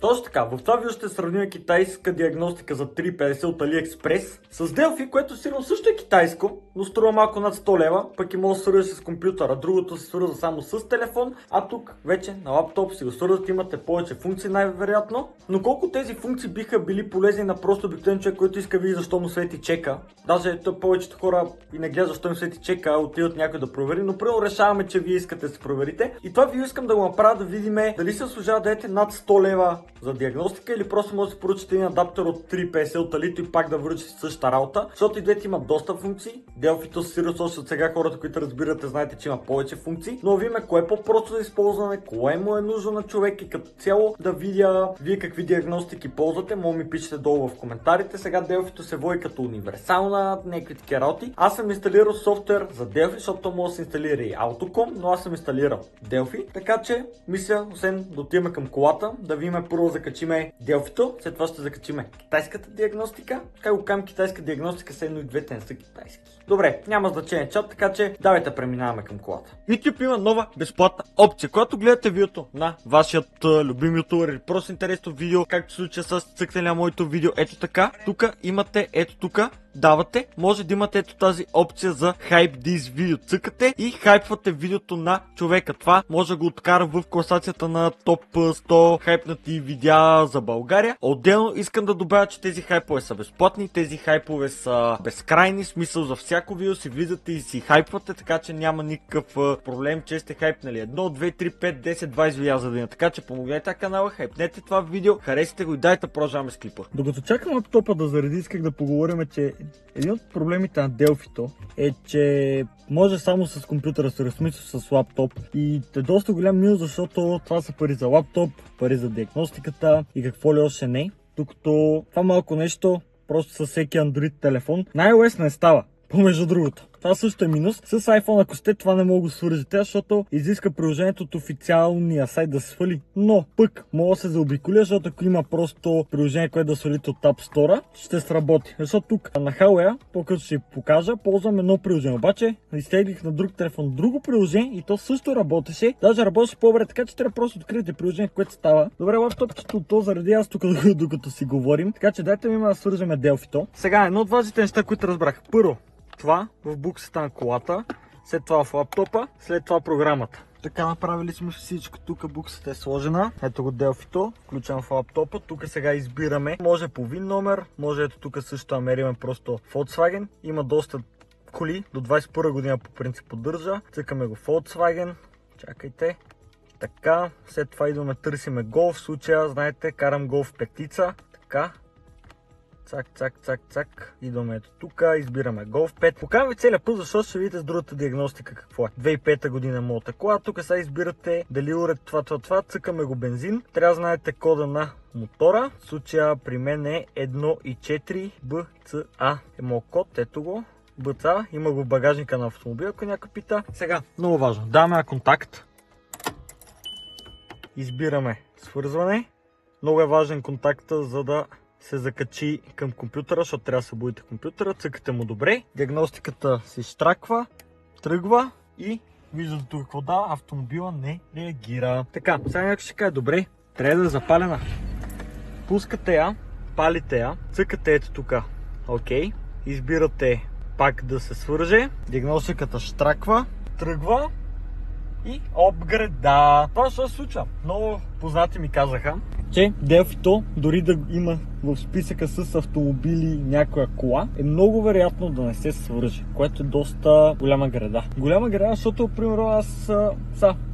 Точно така, в това видео ще сравним китайска диагностика за 3,50 от AliExpress с Delphi, което сигурно също е китайско, но струва малко над 100 лева, пък и може да свърза с компютъра. Другото се свърза само с телефон, а тук вече на лаптоп си го свързват, имате повече функции най-вероятно. Но колко тези функции биха били полезни на просто обикновен човек, който иска да види защо му свети чека. Даже повечето хора и не гледат защо им свети чека, отиват някой да провери, но първо решаваме, че вие искате да се проверите. И това видео искам да го направя да видим дали се служава да дадете над 100 лева за диагностика или просто може да си поръчате един адаптер от 3,50 от Alito и пак да връчите същата работа, защото и двете имат доста функции. Delphi-то със сигурност още от сега хората, които разбирате, знаете, че има повече функции, но видим кое е по-просто за използване, кое му е нужно на човек и като цяло да видя вие какви диагностики ползвате. Може ми пишете долу в коментарите. Сега Delphi-то се води като универсална, някакви такива работи. Аз съм инсталирал софтуер за Delphi, защото може да се инсталира и Autocom, но аз съм инсталирал Delphi, така че мисля, освен да отиваме към колата, да видим първо закачиме Delphi-то, след това ще закачиме китайската диагностика. Как го казвам китайска диагностика, седно и двете не са китайски. Добре, няма значение чат, така че давайте преминаваме към колата. YouTube има нова безплатна опция, когато гледате видеото на вашият любим ютубър или просто интересно видео, както се случва с цъкнали на моето видео, ето така, тук имате, ето тук, давате, може да имате ето тази опция за Hype This Video. Цъкате и хайпвате видеото на човека. Това може да го откара в класацията на топ 100 хайпнати видеа за България. Отделно искам да добавя, че тези хайпове са безплатни, тези хайпове са безкрайни, смисъл за всяко видео си влизате и си хайпвате, така че няма никакъв проблем, че сте хайпнали 1, 2, 3, 5, 10, 20 видеа за деня. Така че помогнете канала, хайпнете това видео, харесайте го и дайте продължаваме с клипа. Докато чакам лаптопа да зареди, исках да поговорим, че един от проблемите на Delphi-то е, че може само с компютъра се размисля с лаптоп и е доста голям минус, защото това са пари за лаптоп, пари за диагностиката и какво ли още не. Докато това малко нещо просто с всеки Android телефон на iOS не става, помежду другото. Това също е минус. С iPhone, ако сте, това не мога да свържете, защото изиска приложението от официалния сайт да се свали. Но пък мога да се заобиколя, защото ако има просто приложение, което да свалите от App Store, ще сработи. Защото тук на Huawei, по-като ще покажа, ползвам едно приложение. Обаче изтеглих на друг телефон друго приложение и то също работеше. Даже работеше по-добре, така че трябва просто да откриете приложение, което става. Добре, лаптопчето то заради аз тук докато си говорим. Така че дайте ми да свържем Delphi-то. Сега едно от важните неща, които разбрах. Първо, това в буксата на колата, след това в лаптопа, след това програмата. Така направили сме всичко, тук буксата е сложена, ето го Delphi-то, включвам в лаптопа, тук сега избираме, може по VIN номер, може ето тук също намерим просто Volkswagen, има доста коли, до 21 година по принцип поддържа, цъкаме го Volkswagen, чакайте, така, след това идваме търсиме Golf, в случая, знаете, карам Golf петица, така. Цак, цак, цак, цак. Идваме ето тук, избираме Golf 5. Покажам ви целият път, защото ще видите с другата диагностика какво е. 2005 година моята кола. Тук сега избирате дали уред това. Цъкаме го бензин. Трябва да знаете кода на мотора. В случая при мен е 1.4 BCA. Е моят код, ето го. BCA. Има го в багажника на автомобила, ако някой пита. Сега, много важно. Даваме на контакт. Избираме свързване. Много е важен контакта, за да се закачи към компютъра, защото трябва да се будите компютъра, цъкате му добре, диагностиката се изтраква, тръгва и виждате тук какво дава, автомобила не реагира. Така, сега някой ще каже, добре, трябва да е запалена. Пускате я, палите я, цъкате ето тук, окей, избирате пак да се свърже, диагностиката штраква, тръгва и апгрейда. Това ще се случва. Много познати ми казаха, че Delphi-то, дори да има в списъка с автомобили някоя кола, е много вероятно да не се свърже, което е доста голяма греда. Голяма греда, защото, примерно, аз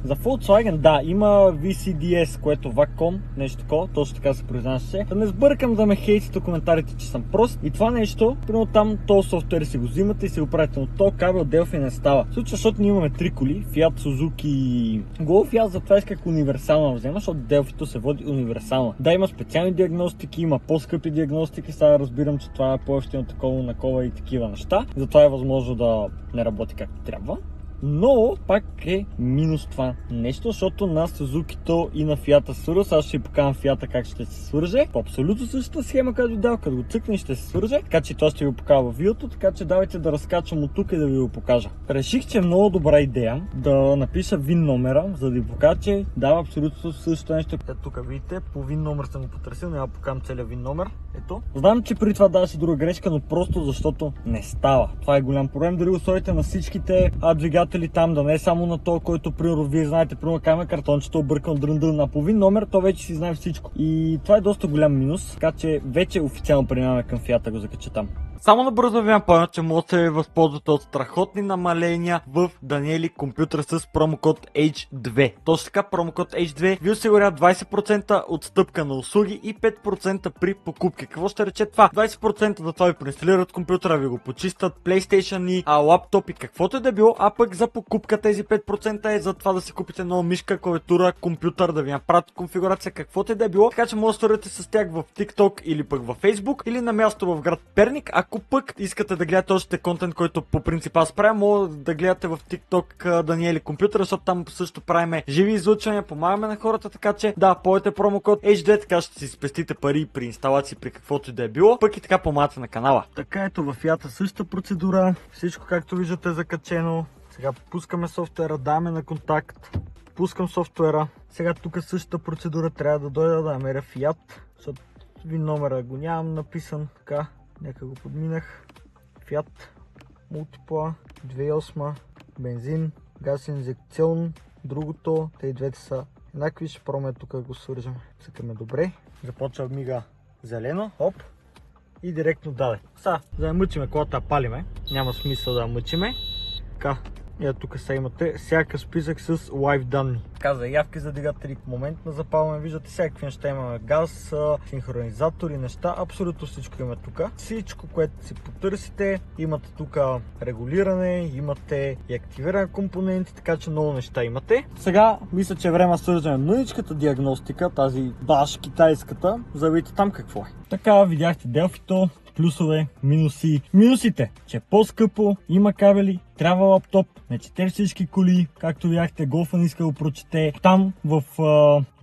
за Volkswagen, да, има VCDS, което Wacom, нещо такова, точно така се произнасяше. Да не сбъркам да ме хейтите коментарите, че съм прост. И това нещо, примерно там този софтуер си го взимате и си го правите, но то кабел Delphi не става. В случай, защото ние имаме три коли, Fiat, Suzuki и Golf, и аз затова исках универсална взема, защото Delphi-то се води универсална. Да, има специални диагностики, има по-скъпи диагностики, сега разбирам, че това е по-ефтино такова и такива неща. Затова е възможно да не работи както трябва. но пак е минус това нещо, защото на Suzuki-то и на Fiat се свързва. Аз ще ви покажам Fiat как ще се свърже. По абсолютно същата схема, която дал, като го цъкне ще се свърже, така че това ще ви го покажа в видеото, така че давайте да разкачам от тук и да ви го покажа. Реших, че е много добра идея да напиша VIN номера, за да ви покажа, че дава абсолютно същото нещо. Ето тук видите, по VIN номер съм го потърсил, няма да покажам целият VIN номер. Ето. Знам, че преди това даваше друга грешка, но просто защото не става. Това е голям проблем. Дали условите на всичките двигатели там, да не е само на то, който примерно вие знаете, примерно каме картончето объркан дрън, а по VIN номер, то вече си знае всичко. И това е доста голям минус, така че вече официално преминаваме към Fiat да го закача там. Само набързо ви напомня, че може да се възползвате от страхотни намаления в Даниели компютър с промокод H2. Точно така, промокод H2 ви осигурява 20% отстъпка на услуги и 5% при покупки. Какво ще рече това? 20% за това ви преинсталират компютъра, ви го почистят, PlayStation и лаптоп и каквото е да било, а пък за покупка тези 5% е за това да си купите нова мишка, клавиатура, компютър, да ви направят конфигурация, каквото е да било. Така че може да свързвате с тях в TikTok или пък в Facebook или на място в град Перник. Ако пък искате да гледате още контент, който по принцип аз правя, може да гледате в TikTok Даниели компютър, защото там също правиме живи излъчвания, помагаме на хората, така че да, полете промокод H2, така ще си спестите пари при инсталации, при каквото и да е било, пък и така помагате на канала. Така ето в Fiat същата процедура, всичко както виждате е закачено. Сега пускаме софтуера, даваме на контакт, пускам софтуера. Сега тук същата процедура трябва да дойда да намеря Fiat, защото VIN номера го нямам написан, така. Нека го подминах. Fiat Multipla 2008, бензин, газ инжекцион, другото, те и двете са еднакви, ще пробваме тук го свържем. Цъкаме добре, започва мига зелено, хоп и директно даде. Сега, за да мъчиме колата палиме, няма смисъл да мъчиме. Така, и тук сега имате всякакъв списък с лайв данни. Така, заявки за двигатели, в момент на запалване, виждате всякакви неща, имаме газ, синхронизатори, неща, абсолютно всичко има тук. Всичко, което си потърсите, имате тук регулиране, имате и активиране компоненти, така че много неща имате. Сега мисля, че е време да свържем мъничката диагностика, тази баш китайската, за да видите там какво е. Така, видяхте Делфито. Плюсове, минуси. Минусите, че е по-скъпо, има кабели, трябва лаптоп, не чете всички коли, както видяхте, Голфа не иска да го прочете. Там в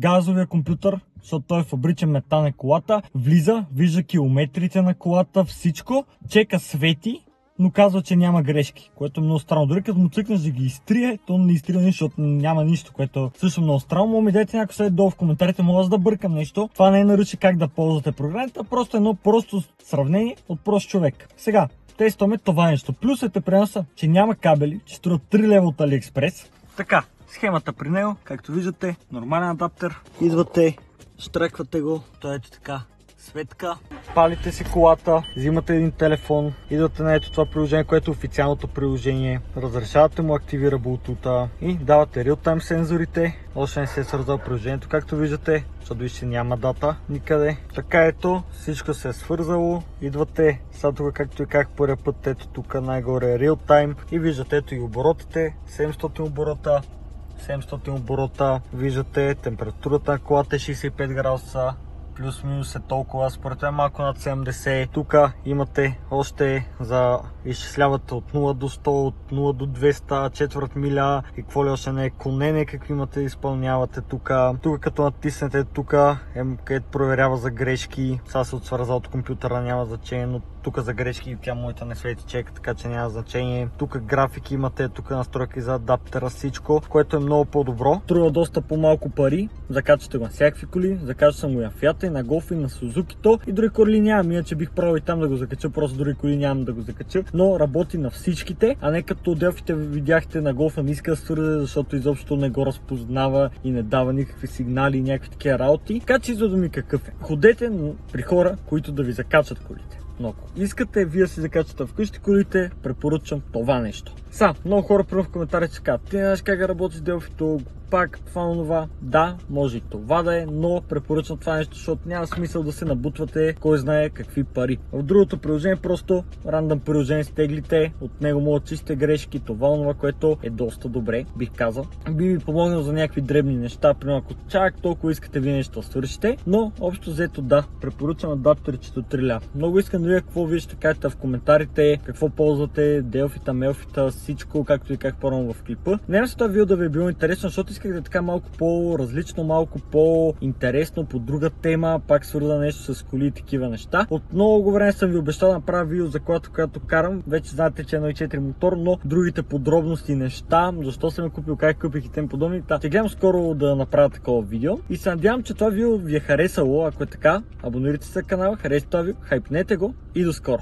газовия компютър, защото той е фабричен метан на колата, влиза, вижда километрите на колата, всичко, чека свети, но казва, че няма грешки, което е много странно. Дори като му цъкнеш да ги изтрие, то не изтрие нищо, защото няма нищо, което също много странно. Мога ми дайте някой след долу в коментарите, мога да бъркам нещо. Това не е нарича как да ползвате програмата, просто едно просто сравнение от прост човек. Сега, тестваме това нещо. Плюсът е преноса, че няма кабели, че струва 3 лева от AliExpress. Така, схемата при него, както виждате, нормален адаптер. Идвате, штреквате го, той ето така. Светка, палите си колата, взимате един телефон, идвате на ето това приложение, което е официалното приложение, разрешавате му активира Bluetooth и давате реал-тайм сензорите. Още не се е свързало приложението, както виждате, защото вижте няма дата никъде. Така ето, всичко се е свързало, идвате, сега тук както и как първия път, ето тук най-горе е реал-тайм и виждате ето и оборотите, 700 оборота. 700 оборота, виждате температурата на колата е 65 градуса. Плюс-минус е толкова, според мен малко над 70. Тук имате още за изчислявате от 0 до 100, от 0 до 200, четвърт миля и какво ли още не е, конене, какви имате да изпълнявате тук. Тук като натиснете тук е където проверява за грешки. Сега се отсвърза от компютъра, няма значение, но тук за грешки тя моята не свети чека, така че няма значение. Тук графики имате, тук настройки за адаптера, всичко, което е много по-добро. Струва доста по-малко пари, закачате го на всякакви коли, закача съм го на Fiat, на Golf и на Suzuki-то и дори коли нямам, иначе бих правил и там да го закача, просто дори коли нямам да го закача, но работи на всичките, а не като Делфите видяхте на Golf не иска да свърже, защото изобщо не го разпознава и не дава никакви сигнали и някакви такива работи. Така че изводът ми какъв е? Ходете при хора, които да ви закачат колите. Но ако искате вие си закачате вкъщи колите, препоръчвам това нещо. Много хора в коментарите ще казват, ти не знаеш как да работи с Делфито, пак това онова. Да, може и това да е, но препоръчвам това нещо, защото няма смисъл да се набутвате кой знае какви пари. В другото приложение просто рандъм приложение стеглите, от него могат чистите грешки, това онова, което е доста добре, бих казал. Би ви помогнал за някакви дребни неща, примерно ако чак толкова искате вие нещо да свършите, но общо взето да, препоръчвам адаптерчето от 3 ля. Много искам да видя какво вие ще кажете в коментарите, какво ползвате, Делфита, Мелфита, всичко, както и как по-рано в клипа. Няма се това видео да ви е било интересно, защото исках да е така малко по-различно, малко по-интересно, по друга тема, пак свързано нещо с коли и такива неща. От много време съм ви обещал да направя видео за колата, която карам. Вече знаете, че е 1.4 мотор, но другите подробности, неща, защо съм я купил, как купих и тем подобни. Ще гледам скоро да направя такова видео и се надявам, че това видео ви е харесало. Ако е така, абонирайте се на канала, харесайте това видео, хайпнете го и до скоро!